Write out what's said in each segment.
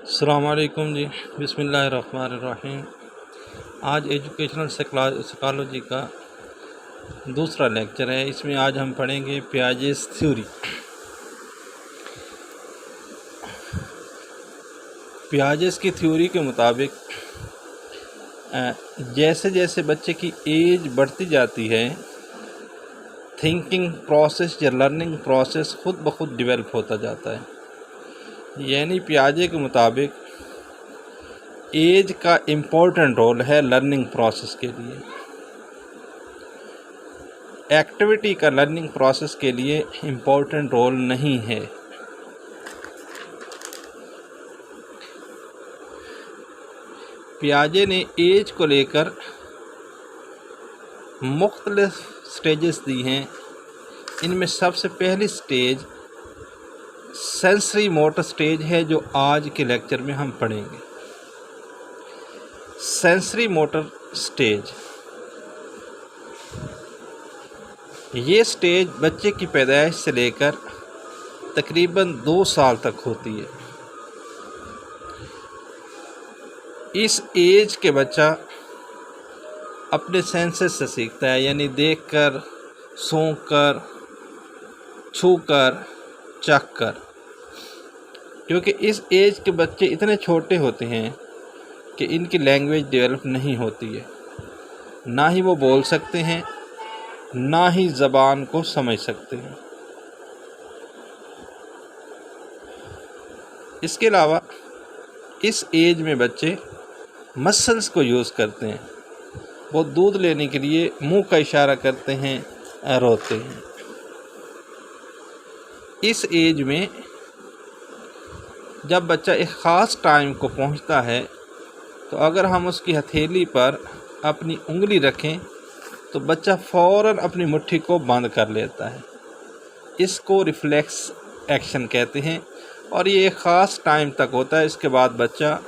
السلام علیکم جی، بسم اللہ الرحمن الرحیم۔ آج ایجوکیشنل سائیکالوجی کا دوسرا لیکچر ہے۔ اس میں آج ہم پڑھیں گے پیاجےز تھیوری۔ پیاجےز کی تھیوری کے مطابق جیسے جیسے بچے کی ایج بڑھتی جاتی ہے، تھنکنگ پروسیس یا لرننگ پروسیس خود بخود ڈیولپ ہوتا جاتا ہے۔ یعنی پیاجے کے مطابق ایج کا امپورٹنٹ رول ہے لرننگ پروسیس کے لیے۔ ایکٹیویٹی کا لرننگ پروسیس کے لیے امپورٹنٹ رول نہیں ہے۔ پیاجے نے ایج کو لے کر مختلف سٹیجز دی ہیں۔ ان میں سب سے پہلی سٹیج سینسری موٹر سٹیج ہے، جو آج کے لیکچر میں ہم پڑھیں گے۔ سینسری موٹر سٹیج، یہ سٹیج بچے کی پیدائش سے لے کر تقریباً 2 سال تک ہوتی ہے۔ اس ایج کے بچہ اپنے سینسز سے سیکھتا ہے، یعنی دیکھ کر، سونگھ کر، چھو کر، چکھ کر۔ کیونکہ اس ایج کے بچے اتنے چھوٹے ہوتے ہیں کہ ان کی لینگویج ڈیولپ نہیں ہوتی ہے، نہ ہی وہ بول سکتے ہیں، نہ ہی زبان کو سمجھ سکتے ہیں۔ اس کے علاوہ اس ایج میں بچے مسلز کو یوز کرتے ہیں۔ وہ دودھ لینے کے لیے منہ کا اشارہ کرتے ہیں، روتے ہیں۔ اس ایج میں جب بچہ ایک خاص ٹائم کو پہنچتا ہے تو اگر ہم اس کی ہتھیلی پر اپنی انگلی رکھیں تو بچہ فوراً اپنی مٹھی کو بند کر لیتا ہے۔ اس کو ریفلیکس ایکشن کہتے ہیں، اور یہ ایک خاص ٹائم تک ہوتا ہے۔ اس کے بعد بچہ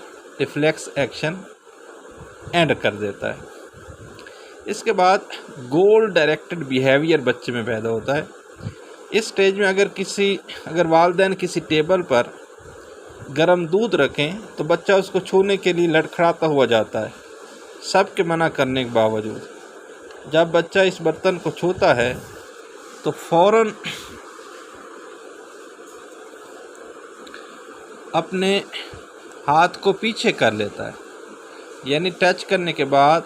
ریفلیکس ایکشن اینڈ کر دیتا ہے۔ اس کے بعد گول ڈائریکٹڈ بیہیویئر بچے میں پیدا ہوتا ہے۔ اس سٹیج میں اگر والدین کسی ٹیبل پر گرم دودھ رکھیں تو بچہ اس کو چھونے کے لیے لڑکھڑاتا ہوا جاتا ہے، سب کے منع کرنے کے باوجود۔ جب بچہ اس برتن کو چھوتا ہے تو فوراً اپنے ہاتھ کو پیچھے کر لیتا ہے، یعنی ٹچ کرنے کے بعد